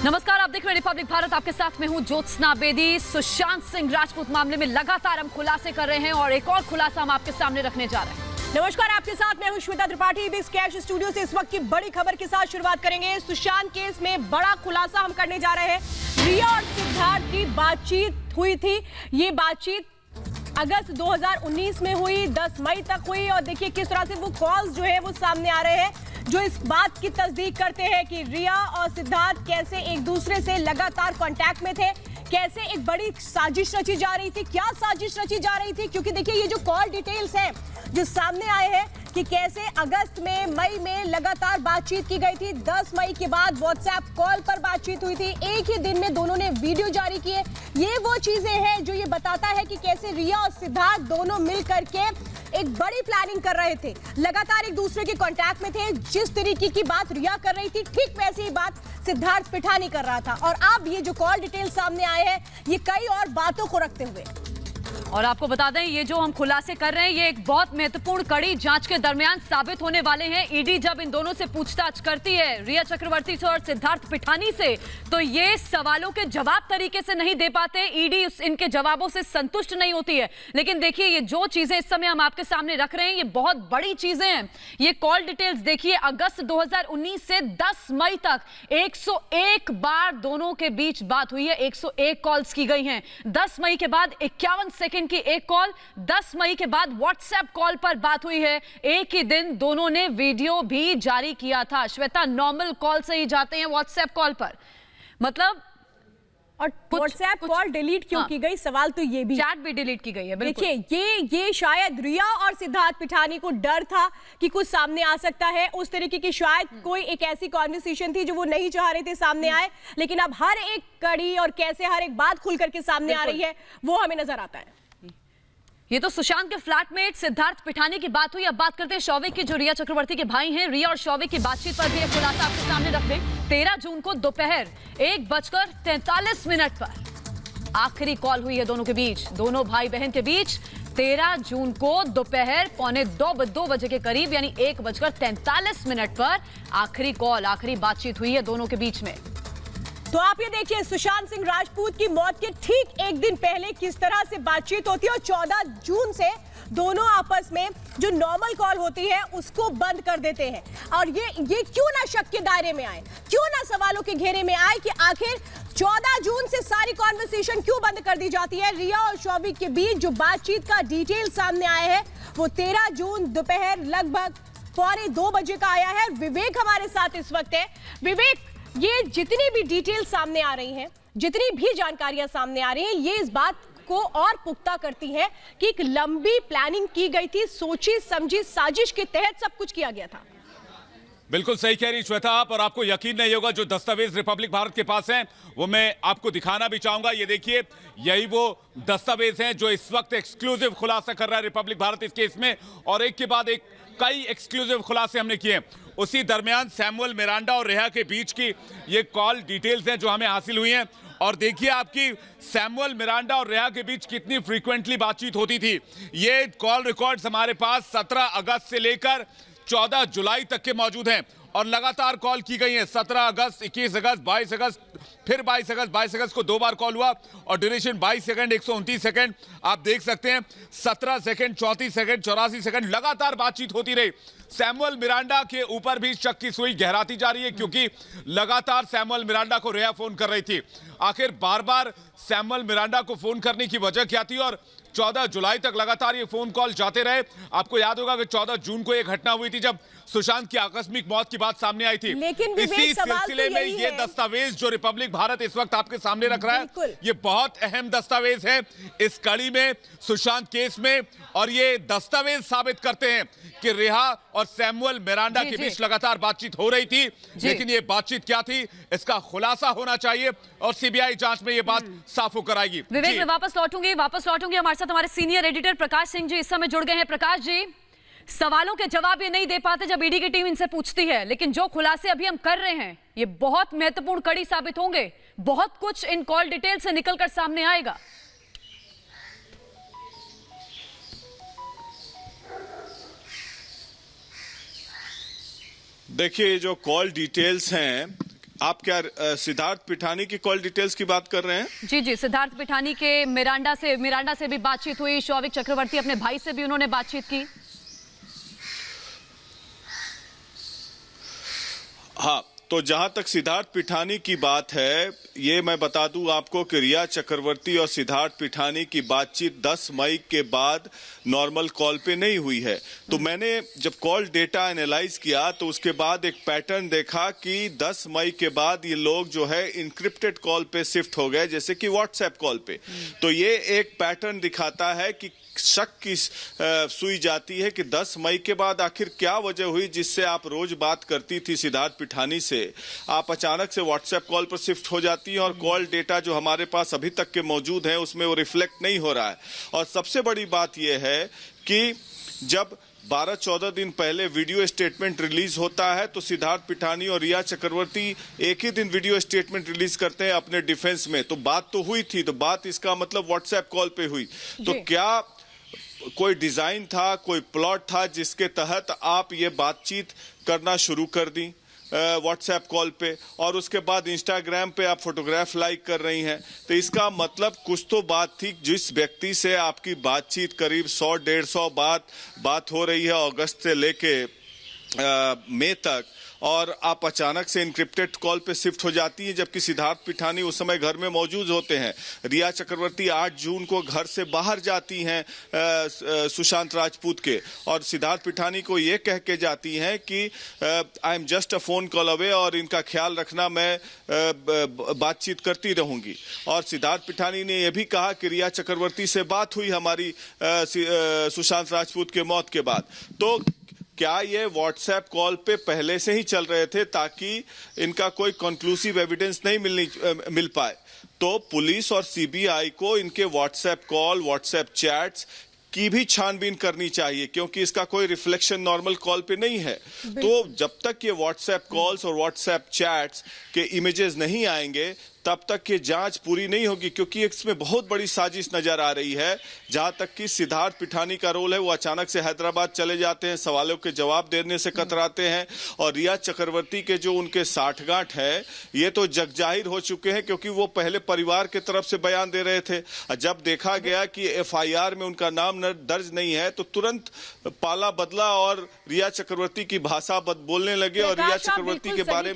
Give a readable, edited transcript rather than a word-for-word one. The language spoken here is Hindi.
नमस्कार, आप देख रहे हैं रिपब्लिक भारत। आपके साथ में हूं ज्योत्सना बेदी। सुशांत सिंह राजपूत मामले में लगातार हम खुलासे कर रहे हैं और एक और खुलासा हम आपके सामने रखने जा रहे हैं। नमस्कार, आपके साथ मैं हूं Shweta Tripathi. Big cash studio से इस वक्त की बड़ी खबर के साथ शुरुआत करेंगे। सुशांत केस में बड़ा खुलासा हम करने जा रहे हैं। रिया और सिद्धार्थ की बातचीत हुई थी। ये बातचीत अगस्त 2019 में हुई, 10 मई तक हुई और देखिए किस तरह से वो कॉल्स जो है वो सामने आ रहे हैं जो इस बात की तस्दीक करते हैं कि रिया और सिद्धार्थ कैसे एक दूसरे से लगातार कांटेक्ट में थे, कैसे एक बड़ी साजिश रची जा रही थी। क्या साजिश रची जा रही थी, क्योंकि देखिए ये जो कॉल डिटेल्स हैं जो सामने आए हैं कि कैसे अगस्त में, मई में लगातार बातचीत की गई थी। 10 मई के बाद व्हाट्सएप कॉल पर बातचीत हुई थी। एक ही दिन में दोनों ने वीडियो जारी किए। ये वो चीजें हैं जो ये बताता है कि कैसे रिया और सिद्धार्थ दोनों मिल करके एक बड़ी प्लानिंग कर रहे थे, लगातार एक दूसरे के कांटेक्ट में थे। जिस तरीके की बात रिया कर रही थी, ठीक वैसी ही बात सिद्धार्थ पिठानी कर रहा था। और अब ये जो कॉल डिटेल सामने आए हैं, ये कई और बातों को रखते हुए। और आपको बता दें, ये जो हम खुलासे कर रहे हैं ये एक बहुत महत्वपूर्ण कड़ी जांच के दरमियान साबित होने वाले हैं। ईडी जब इन दोनों से पूछताछ करती है, रिया चक्रवर्ती से और सिद्धार्थ पिठानी से, तो ये सवालों के जवाब तरीके से नहीं दे पाते। ईडी इनके जवाबों से संतुष्ट नहीं होती है। लेकिन देखिए ये जो चीजें इस समय हम आपके सामने रख रहे हैं, ये बहुत बड़ी चीजें हैं। ये कॉल डिटेल्स देखिए, अगस्त 2019 से 10 मई तक 101 बार दोनों के बीच बात हुई है। 101 कॉल्स की गई हैं। 10 मई के बाद 51 सेकेंड की एक कॉल, 10 मई के बाद व्हाट्सएप कॉल पर बात हुई है। एक ही दिन दोनों ने वीडियो भी जारी किया था। श्वेता, नॉर्मल कॉल से ही जाते हैं व्हाट्सएप कॉल पर, मतलब और व्हाट्सएप कॉल डिलीट क्यों की गई, सवाल तो ये भी। चैट भी डिलीट की गई है। देखिए ये शायद रिया और सिद्धार्थ पिठानी को डर था कि कुछ सामने आ सकता है। उस तरीके की शायद कोई एक ऐसी कॉन्वर्सेशन थी जो वो नहीं चाह रहे थे सामने आए। लेकिन अब हर एक कड़ी और कैसे हर एक बात खुल करके सामने आ रही है वो हमें नजर आता है। ये तो सुशांत के फ्लैटमेट सिद्धार्थ पिठानी की बात हुई। अब बात करते हैं शौविक की, जो रिया चक्रवर्ती के भाई हैं। रिया और शौविक की बातचीत पर भी एक खुलासा आपके सामने रख दें। 13 जून को दोपहर 1:43 पर आखिरी कॉल हुई है दोनों के बीच, दोनों भाई बहन के बीच। 13 जून को दोपहर 1:45 बजे के करीब, यानी 1:43 पर आखिरी कॉल, आखिरी बातचीत हुई है दोनों के बीच में। तो आप ये देखिए, सुशांत सिंह राजपूत की मौत के ठीक एक दिन पहले किस तरह से बातचीत होती है और 14 जून से दोनों आपस में जो नॉर्मल कॉल होती है उसको बंद कर देते हैं। और ये क्यों ना शक के दायरे में आए, क्यों ना सवालों के घेरे में आए कि आखिर 14 जून से सारी कॉन्वर्सेशन क्यों बंद कर दी जाती है। रिया और शौविक के बीच जो बातचीत का डिटेल सामने आया है वो 13 जून दोपहर लगभग 1:45 बजे का आया है। विवेक हमारे साथ इस वक्त है। विवेक, ये जितनी भी डिटेल सामने आ रही हैं, जितनी भी जानकारियां सामने आ रही हैं, ये इस बात को और पुख्ता करती है कि एक लंबी प्लानिंग की गई थी, सोची समझी साजिश के तहत सब कुछ किया गया था। बिल्कुल सही कह रही श्वेता आप, और आपको यकीन नहीं होगा जो दस्तावेज रिपब्लिक भारत के पास हैं वो मैं आपको दिखाना भी चाहूंगा। ये देखिए, यही वो दस्तावेज हैं जो इस वक्त एक्सक्लूसिव खुलासा कर रहा है रिपब्लिक भारत इस केस में, और एक के बाद एक कई एक्सक्लूसिव खुलासे हमने किए। उसी दरमियान सैमुअल मिरांडा और रेहा के बीच की ये कॉल डिटेल्स हैं जो हमें हासिल हुई हैं। और देखिए आपकी सैमुअल मिरांडा और रेहा के बीच कितनी फ्रीक्वेंटली बातचीत होती थी। ये कॉल रिकॉर्ड्स हमारे पास 17 अगस्त से लेकर 14 जुलाई तक के मौजूद हैं और लगातार कॉल की गई हैं। 17 अगस्त, 21 अगस्त, 22 अगस्त, फिर 22 अगस्त को 2 बार कॉल हुआ और ड्यूरेशन 22 सेकंड, 129 सेकंड आप देख सकते हैं। 17 सेकंड, 34 सेकंड, 84 सेकंड लगातार बातचीत होती रही। सैमुअल मिरांडा के ऊपर भी शक की सुई गहराती जा रही है क्योंकि लगातार सैमुअल मिरांडा को रेहा फोन कर रही थी। आखिर बार बार सैमुअल मिरांडा को फोन करने की वजह क्या थी और 14 जुलाई तक लगातार ये फोन कॉल जाते रहे। आपको याद होगा कि 14 जून को एक घटना हुई थी जब सुशांत की आकस्मिक मौत की बात सामने आई थी। लेकिन इसी सिलसिले में ये दस्तावेज जो रिपब्लिक भारत इस वक्त आपके सामने रख रहा है, ये बहुत अहम दस्तावेज है इस कड़ी में, सुशांत केस में। और ये दस्तावेज साबित करते हैं कि रेहा और सैमुअल मिरांडा के बीच लगातार बातचीत हो रही थी। लेकिन ये बातचीत क्या थी, इसका खुलासा होना चाहिए और सीबीआई जांच में ये बात साफ होकर आएगी। विवेक, मैं वापस लौटूंगी। हमारे साथ हमारे सीनियर एडिटर प्रकाश सिंह जी इस समय जुड़ गए हैं। प्रकाश जी, सवालों के जवाब ये नहीं दे पाते जब ईडी की टीम इनसे पूछती है, लेकिन जो खुलासे अभी हम कर रहे हैं ये बहुत महत्वपूर्ण कड़ी साबित होंगे। बहुत कुछ इन कॉल डिटेल से निकलकर सामने आएगा। देखिए, जो कॉल डिटेल्स हैं आप क्या सिद्धार्थ पिठानी की कॉल डिटेल्स की बात कर रहे हैं? जी जी, सिद्धार्थ पिठानी के मिरांडा से भी बातचीत हुई। शौविक चक्रवर्ती अपने भाई से भी उन्होंने बातचीत की। हाँ, तो जहां तक सिद्धार्थ पिठानी की बात है, ये मैं बता दूं आपको कि रिया चक्रवर्ती और सिद्धार्थ पिठानी की बातचीत 10 मई के बाद नॉर्मल कॉल पे नहीं हुई है। तो मैंने जब कॉल डेटा एनालाइज किया तो उसके बाद एक पैटर्न देखा कि 10 मई के बाद ये लोग जो है इनक्रिप्टेड कॉल पे शिफ्ट हो गए, जैसे कि व्हाट्सएप कॉल पे। तो ये एक पैटर्न दिखाता है कि शक की सुई जाती है कि 10 मई के बाद आखिर क्या वजह हुई जिससे आप रोज बात करती थी सिद्धार्थ पिठानी से, आप अचानक से व्हाट्सएप कॉल पर शिफ्ट हो जाती हैं और कॉल डेटा जो हमारे पास अभी तक के मौजूद है उसमें वो रिफ्लेक्ट नहीं हो रहा है। और सबसे बड़ी बात यह है कि जब 12-14 दिन पहले वीडियो स्टेटमेंट रिलीज होता है तो सिद्धार्थ पिठानी और रिया चक्रवर्ती एक ही दिन वीडियो स्टेटमेंट रिलीज करते हैं अपने डिफेंस में। तो बात तो हुई थी, तो बात इसका मतलब व्हाट्सएप कॉल पे हुई। तो क्या कोई डिजाइन था, कोई प्लॉट था जिसके तहत आप ये बातचीत करना शुरू कर दी व्हाट्सएप कॉल पे, और उसके बाद इंस्टाग्राम पे आप फोटोग्राफ लाइक कर रही हैं? तो इसका मतलब कुछ तो बात थी। जिस व्यक्ति से आपकी बातचीत करीब 100-150 बात हो रही है अगस्त से लेके मई तक, और आप अचानक से इनक्रिप्टेड कॉल पे शिफ्ट हो जाती है, जबकि सिद्धार्थ पिठानी उस समय घर में मौजूद होते हैं। रिया चक्रवर्ती 8 जून को घर से बाहर जाती हैं सुशांत राजपूत के, और सिद्धार्थ पिठानी को ये कह के जाती हैं कि I am just a phone call away और इनका ख्याल रखना, मैं बातचीत करती रहूंगी। और सिद्धार्थ पिठानी ने यह भी कहा कि रिया चक्रवर्ती से बात हुई हमारी सुशांत राजपूत के मौत के बाद। तो क्या ये व्हाट्सएप कॉल पे पहले से ही चल रहे थे ताकि इनका कोई कंक्लूसिव एविडेंस नहीं मिल पाए? तो पुलिस और सीबीआई को इनके व्हाट्सएप कॉल, व्हाट्सएप चैट्स की भी छानबीन करनी चाहिए, क्योंकि इसका कोई रिफ्लेक्शन नॉर्मल कॉल पे नहीं है। तो जब तक ये व्हाट्सएप कॉल्स और व्हाट्सएप चैट्स के इमेजेस नहीं आएंगे तब तक ये जांच पूरी नहीं होगी, क्योंकि इसमें बहुत बड़ी साजिश नजर आ रही है। जहां तक कि सिद्धार्थ पिठानी का रोल है, वो अचानक से हैदराबाद चले जाते हैं, सवालों के जवाब देने से कतराते हैं, और रिया चक्रवर्ती के जो उनके साठगांठ है ये तो जगजाहिर हो चुके हैं, क्योंकि वो पहले परिवार के तरफ से बयान दे रहे थे। जब देखा गया कि एफआईआर में उनका नाम दर्ज नहीं है तो तुरंत पाला बदला और रिया चक्रवर्ती की भाषा बोलने लगे और रिया चक्रवर्ती के बारे में